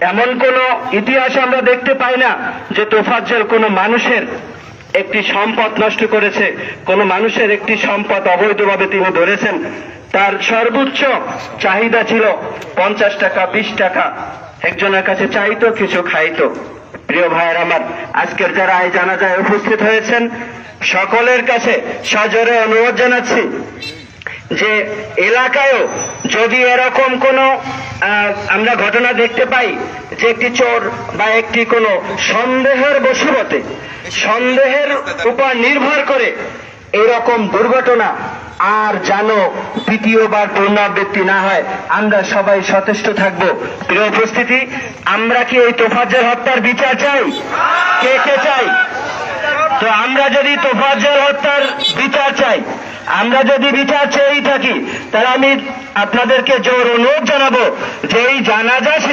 এমন কোন ইতিহাস আমরা দেখতে পাই না যে তোফাজ্জল কোনো মানুষের একটি সম্পদ নষ্ট করেছে, কোন মানুষের একটি সম্পদ অবৈধভাবে তিনি ধরেছেন। তার সর্বোচ্চ চাহিদা ছিল 50 টাকা, 20 টাকা, একজনের কাছে চাইতো, কিছু খাইতো। প্রিয় ভাইয়ের আমার, আজকের যারা এই জানাজায় উপস্থিত হয়েছেন সকলের কাছে সজোরে অনুরোধ জানাচ্ছি যে এলাকায়ও যদি এরকম কোনো আমরা ঘটনা দেখতে পাই যে একটি চোর বা একটি কোনো সন্দেহের বশবর্তী, সন্দেহের উপর নির্ভর করে এরকম দুর্ঘটনা আর যেন দ্বিতীয়বার পুনরাবৃত্তি না হয়, আমরা সবাই সচেষ্ট থাকব। প্রিয় উপস্থিতি, আমরা কি এই তোফাজ্জল হত্যার বিচার চাই? কে কে চাই? তো আমরা যদি তোফাজ্জল হত্যার বিচার চাই, আমরা যদি বিচার চেয়েই থাকি, তাহলে আমি আপনাদেরকে জোর অনুরোধ জানাবো যে এই জানাজা শেষে